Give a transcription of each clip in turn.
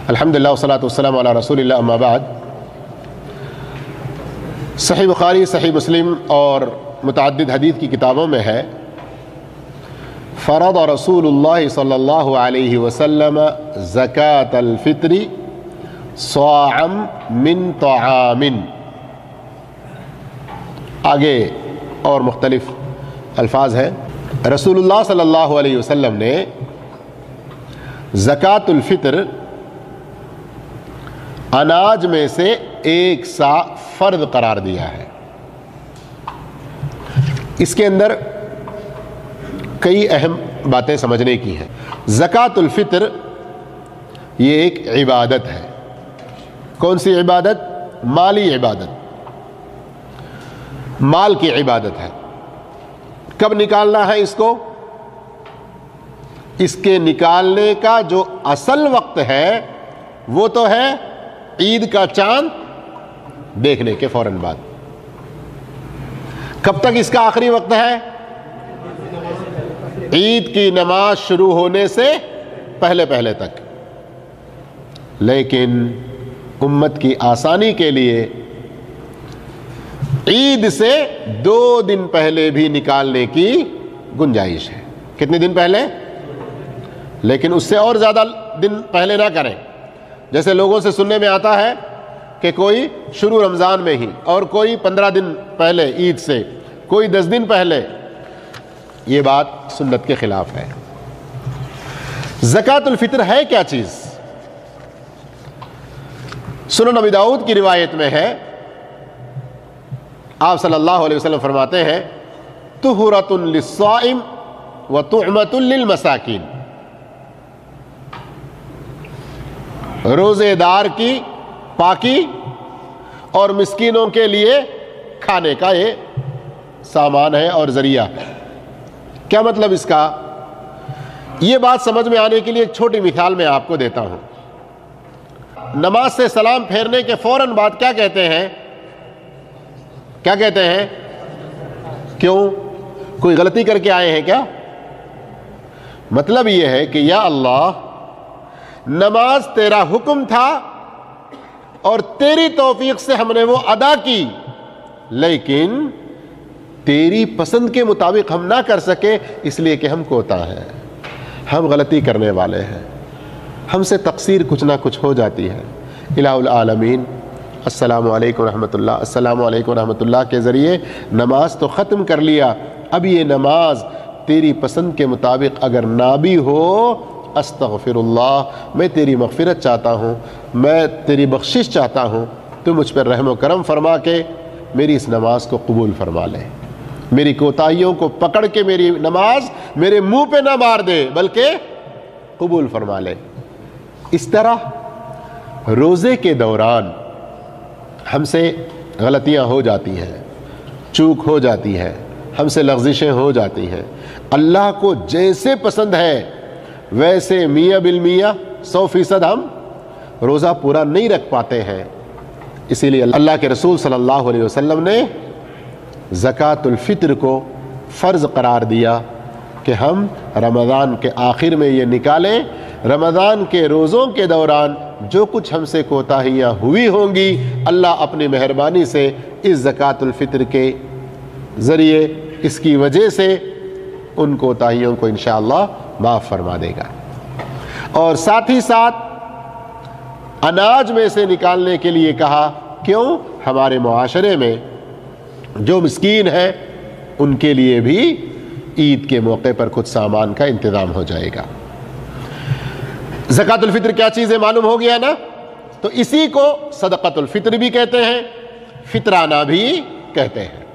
الحمدللہ والصلاۃ والسلام علی رسول اللہ، اما بعد۔ صحیح بخاری، صحیح مسلم اور متعدد حدیث کی کتابوں میں ہے، فرض رسول اللہ صلی اللہ علیہ وسلم زکاۃ الفطر صاعا من طعام۔ آگے اور مختلف الفاظ ہیں۔ رسول اللہ صلی اللہ علیہ وسلم نے زکاۃ الفطر اناج میں سے ایک سا فرض قرار دیا ہے۔ اس کے اندر کئی اہم باتیں سمجھنے کی ہیں۔ زکاۃ الفطر یہ ایک عبادت ہے۔ کون سی عبادت؟ مالی عبادت، مال کی عبادت ہے۔ کب نکالنا ہے اس کو؟ اس کے نکالنے کا جو اصل وقت ہے وہ تو ہے عید کا چاند دیکھنے کے فوراً بعد۔ کب تک اس کا آخری وقت ہے؟ عید کی نماز شروع ہونے سے پہلے تک۔ لیکن امت کی آسانی کے لیے عید سے 2 دن پہلے بھی نکالنے کی گنجائش ہے۔ کتنے دن پہلے؟ لیکن اس سے اور زیادہ دن پہلے نہ کریں۔ جیسے لوگوں سے سننے میں آتا ہے کہ کوئی شروع رمضان میں ہی، اور کوئی 15 دن پہلے عید سے، کوئی 10 دن پہلے۔ یہ بات سنت کے خلاف ہے۔ زکاۃ الفطر ہے کیا چیز؟ سنن ابی داؤد کی روایت میں ہے، آپ صلی اللہ علیہ وسلم فرماتے ہیں، طہورۃ للصائم وطعمۃ للمساکین۔ روزے دار کی پاکی اور مسکینوں کے لیے کھانے کا یہ سامان ہے اور ذریعہ ہے۔ کیا مطلب اس کا؟ یہ بات سمجھ میں آنے کے لیے ایک چھوٹی مثال میں آپ کو دیتا ہوں۔ نماز سے سلام پھیرنے کے فوراً بعد کیا کہتے ہیں؟ کیا کہتے ہیں؟ کیوں؟ کوئی غلطی کر کے آئے ہیں کیا؟ مطلب یہ ہے کہ یا اللہ، نماز تیرا حکم تھا اور تیری توفیق سے ہم نے وہ ادا کی، لیکن تیری پسند کے مطابق ہم نہ کر سکے، اس لیے کہ ہم کوتا ہیں، ہم غلطی کرنے والے ہیں، ہم سے تقصیر کچھ نہ کچھ ہو جاتی ہے۔ الہ العالمین، السلام علیکم ورحمۃ اللہ، السلام علیکم ورحمۃ اللہ کے ذریعے نماز تو ختم کر لیا، اب یہ نماز تیری پسند کے مطابق اگر نہ بھی ہو، استغفر اللہ، میں تیری مغفرت چاہتا ہوں، میں تیری بخشش چاہتا ہوں، تو مجھ پر رحم و کرم فرما کے میری اس نماز کو قبول فرما لے، میری کوتاہیوں کو پکڑ کے میری نماز میرے منہ پہ نہ مار دے بلکہ قبول فرما لے۔ اس طرح روزے کے دوران ہم سے غلطیاں ہو جاتی ہیں، چوک ہو جاتی ہے، ہم سے لغزشیں ہو جاتی ہیں۔ اللہ کو جیسے پسند ہے ویسے میاں بالمیاں 100% ہم روزہ پورا نہیں رکھ پاتے ہیں۔ اسی لیے اللہ کے رسول صلی اللہ علیہ وسلم نے زکاۃ الفطر کو فرض قرار دیا کہ ہم رمضان کے آخر میں یہ نکالیں۔ رمضان کے روزوں کے دوران جو کچھ ہم سے کوتاہیاں ہوئی ہوں گی، اللہ اپنی مہربانی سے اس زکاۃ الفطر کے ذریعے، اس کی وجہ سے ان کوتاہیوں کو انشاءاللہ معاف فرما دے گا۔ اور ساتھ ہی ساتھ اناج میں سے نکالنے کے لیے کہا، کیوں؟ ہمارے معاشرے میں جو مسکین ہیں ان کے لیے بھی عید کے موقع پر کچھ سامان کا انتظام ہو جائے گا۔ زکاۃ الفطر کیا چیز ہے معلوم ہو گیا نا؟ تو اسی کو صدقۃ الفطر بھی کہتے ہیں، فطرانہ بھی کہتے ہیں۔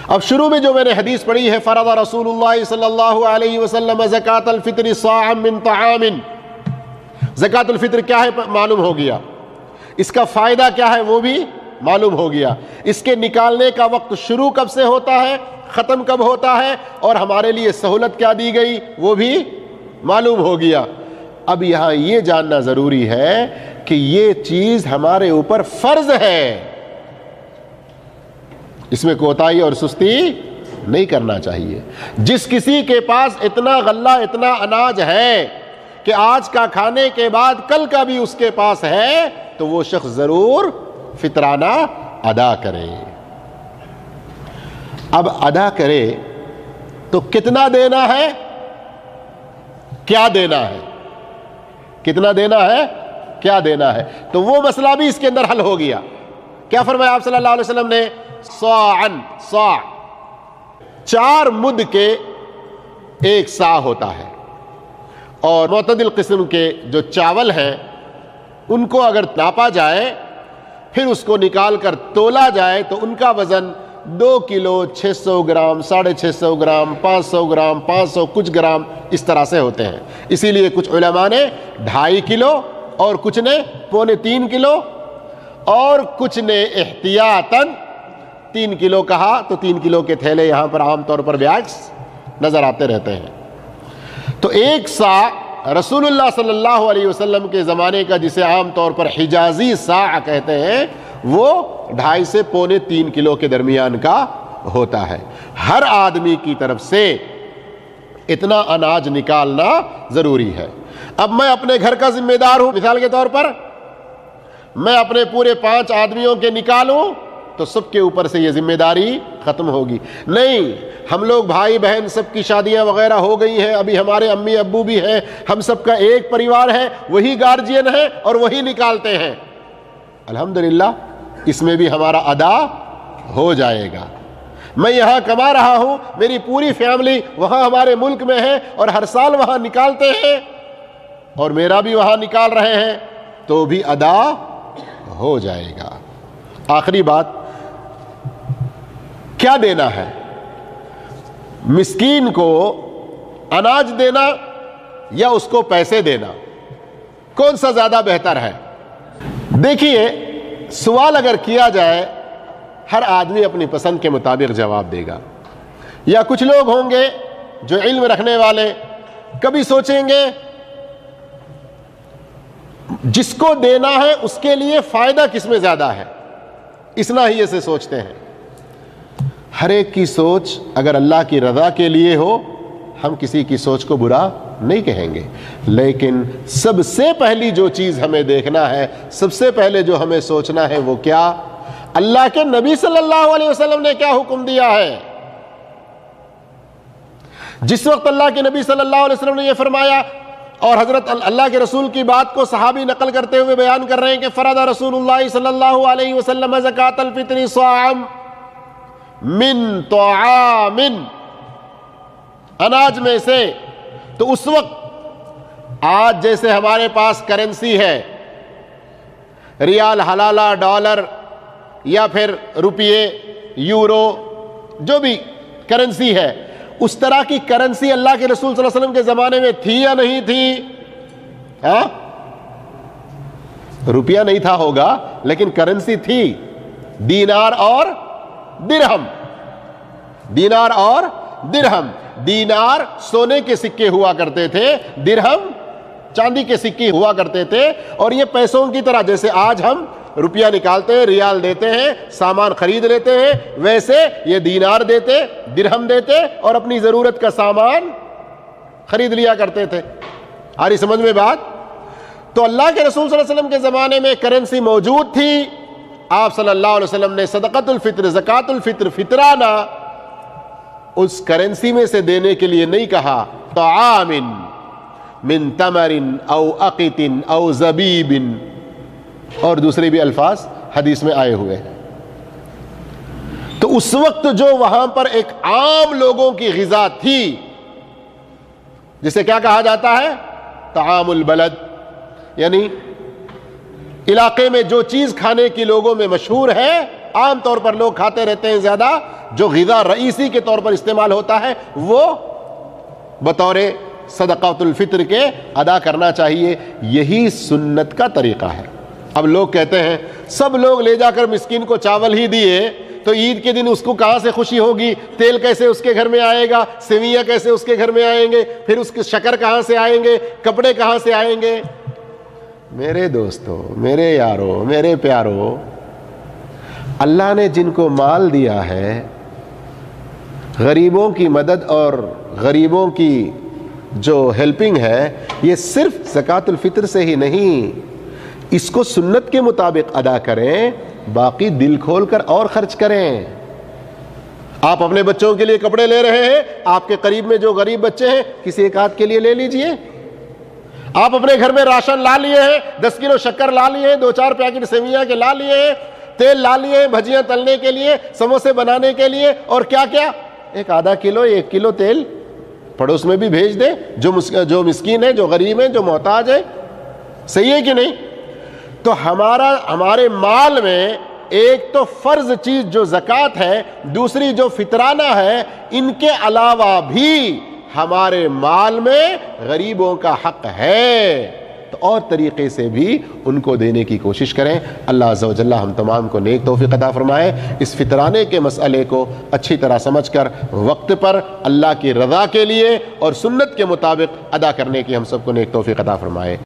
اب شروع میں جو میں نے حدیث پڑھی ہے، فرض رسول اللہ صلی اللہ علیہ وسلم زکاۃ الفطر صاعا من طعام۔ زکاۃ الفطر کیا ہے معلوم ہو گیا، اس کا فائدہ کیا ہے وہ بھی معلوم ہو گیا، اس کے نکالنے کا وقت شروع کب سے ہوتا ہے، ختم کب ہوتا ہے، اور ہمارے لیے سہولت کیا دی گئی وہ بھی معلوم ہو گیا۔ اب یہاں یہ جاننا ضروری ہے کہ یہ چیز ہمارے اوپر فرض ہے، اس میں کوتاہی اور سستی نہیں کرنا چاہیے۔ جس کسی کے پاس اتنا غلہ، اتنا اناج ہے کہ کہ آج کا کھانے کے بعد کل کا بھی اس کے پاس ہے تو وہ شخص ضرور فطرانہ ادا کرے۔ اب ادا کرے تو کتنا دینا ہے، کیا دینا ہے، کتنا دینا ہے، کیا دینا ہے، تو وہ مسئلہ بھی اس کے اندر حل ہو گیا۔ کیا فرمایا آپ صلی اللہ علیہ وسلم نے؟ صاعن، صاع 4 مد کے 1 صاع ہوتا ہے، اور معتدل قسم کے جو چاول ہیں ان کو اگر ناپا جائے پھر اس کو نکال کر تولا جائے تو ان کا وزن 2 کلو 600 گرام، 650 گرام، 500 گرام، 500 کچھ گرام اس طرح سے ہوتے ہیں۔ اسی لیے کچھ علماء نے 2.5 کلو اور کچھ نے 2.25 کلو اور کچھ نے احتیاطاً 3 کلو کہا، تو 3 کلو کے تھیلے یہاں پر عام طور پر بیگز نظر آتے رہتے ہیں۔ تو 1 صاع رسول اللہ صلی اللہ علیہ وسلم کے زمانے کا، جسے عام طور پر حجازی صاع کہتے ہیں، وہ 2.5 سے 2.25 کلو کے درمیان کا ہوتا ہے۔ ہر آدمی کی طرف سے اتنا اناج نکالنا ضروری ہے۔ اب میں اپنے گھر کا ذمہ دار ہوں، مثال کے طور پر میں اپنے پورے 5 آدمیوں کے نکالوں تو سب کے اوپر سے یہ ذمہ داری ختم ہوگی۔ نہیں، ہم لوگ بھائی بہن سب کی شادیاں وغیرہ ہو گئی ہیں، ابھی ہمارے امی ابو بھی ہیں، ہم سب کا ایک پریوار ہے، وہی گارجین ہے اور وہی نکالتے ہیں، الحمدللہ اس میں بھی ہمارا ادا ہو جائے گا۔ میں یہاں کما رہا ہوں، میری پوری فیملی وہاں ہمارے ملک میں ہے اور ہر سال وہاں نکالتے ہیں اور میرا بھی وہاں نکال رہے ہیں، تو بھی ادا ہو جائے گا۔ آخری بات، کیا دینا ہے؟ مسکین کو اناج دینا یا اس کو پیسے دینا، کون سا زیادہ بہتر ہے؟ دیکھیے، سوال اگر کیا جائے ہر آدمی اپنی پسند کے مطابق جواب دے گا، یا کچھ لوگ ہوں گے جو علم رکھنے والے کبھی سوچیں گے جس کو دینا ہے اس کے لیے فائدہ کس میں زیادہ ہے، اس ناحیے سے سوچتے ہیں۔ ہر ایک کی سوچ اگر اللہ کی رضا کے لیے ہو، ہم کسی کی سوچ کو برا نہیں کہیں گے، لیکن سب سے پہلی جو چیز ہمیں دیکھنا ہے، سب سے پہلے جو ہمیں سوچنا ہے وہ کیا؟ اللہ کے نبی صلی اللہ علیہ وسلم نے کیا حکم دیا ہے؟ جس وقت اللہ کے نبی صلی اللہ علیہ وسلم نے یہ فرمایا، اور حضرت اللہ کے رسول کی بات کو صحابی نقل کرتے ہوئے بیان کر رہے ہیں کہ فرض رسول اللہ صلی اللہ علیہ وسلم زکاۃ الفطر صاعا من طعام، اناج میں سے، تو اس وقت آج جیسے ہمارے پاس کرنسی ہے، ریال، حلالہ، ڈالر یا پھر روپیے، یورو، جو بھی کرنسی ہے، اس طرح کی کرنسی اللہ کے رسول صلی اللہ علیہ وسلم کے زمانے میں تھی یا نہیں تھی؟ ہاں، روپیہ نہیں تھا ہوگا لیکن کرنسی تھی، دینار اور درہم، دینار اور درہم۔ دینار سونے کے سکے ہوا کرتے تھے، درہم چاندی کے سکے ہوا کرتے تھے، اور یہ پیسوں کی طرح جیسے آج ہم روپیہ نکالتے ہیں، ریال دیتے ہیں، سامان خرید لیتے ہیں، ویسے یہ دینار دیتے، درہم دیتے اور اپنی ضرورت کا سامان خرید لیا کرتے تھے۔ آ رہی سمجھ میں بات؟ تو اللہ کے رسول صلی اللہ علیہ وسلم کے زمانے میں کرنسی موجود تھی، آپ صلی اللہ علیہ وسلم نے صدقۃ الفطر، زکوٰۃ الفطر، فطرانہ اس کرنسی میں سے دینے کے لیے نہیں کہا، طعام من تمر او اقط او زبیب، اور دوسرے بھی الفاظ حدیث میں آئے ہوئے ہیں۔ تو اس وقت جو وہاں پر ایک عام لوگوں کی غذا تھی، جسے کیا کہا جاتا ہے؟ طعام البلد، یعنی علاقے میں جو چیز کھانے کی لوگوں میں مشہور ہے، عام طور پر لوگ کھاتے رہتے ہیں، زیادہ جو غذا رئیسی کے طور پر استعمال ہوتا ہے وہ بطور صدقۃ الفطر کے ادا کرنا چاہیے۔ یہی سنت کا طریقہ ہے۔ اب لوگ کہتے ہیں سب لوگ لے جا کر مسکین کو چاول ہی دیے تو عید کے دن اس کو کہاں سے خوشی ہوگی؟ تیل کیسے اس کے گھر میں آئے گا؟ سیویاں کیسے اس کے گھر میں آئیں گے؟ پھر اس کے شکر کہاں سے آئیں گے؟ کپڑے کہاں سے آئیں گے؟ میرے دوستو، میرے یارو، میرے پیارو، اللہ نے جن کو مال دیا ہے، غریبوں کی مدد اور غریبوں کی جو ہیلپنگ ہے یہ صرف زکوٰۃ الفطر سے ہی نہیں، اس کو سنت کے مطابق ادا کریں، باقی دل کھول کر اور خرچ کریں۔ آپ اپنے بچوں کے لیے کپڑے لے رہے ہیں، آپ کے قریب میں جو غریب بچے ہیں کسی ایک آدھ کے لیے لے لیجئے۔ آپ اپنے گھر میں راشن لا لیے ہیں، 10 کلو شکر لا لیے ہیں، 2-4 پیکٹ سیویاں کے لا لیے ہیں، تیل لا لیے ہیں بھجیاں تلنے کے لیے، سموسے بنانے کے لیے، اور کیا کیا، ایک آدھا کلو 1 کلو تیل پڑوس میں بھی بھیج دیں، جو مسکین ہے، جو غریب ہے، جو محتاج ہے۔ صحیح ہے کہ نہیں؟ تو ہمارے مال میں ایک تو فرض چیز جو زکوٰۃ ہے، دوسری جو فطرانہ ہے، ان کے علاوہ بھی ہمارے مال میں غریبوں کا حق ہے، تو اور طریقے سے بھی ان کو دینے کی کوشش کریں۔ اللہ عز و جل ہم تمام کو نیک توفیق عطا فرمائے، اس فطرانے کے مسئلے کو اچھی طرح سمجھ کر وقت پر اللہ کی رضا کے لیے اور سنت کے مطابق ادا کرنے کی ہم سب کو نیک توفیق عطا فرمائے۔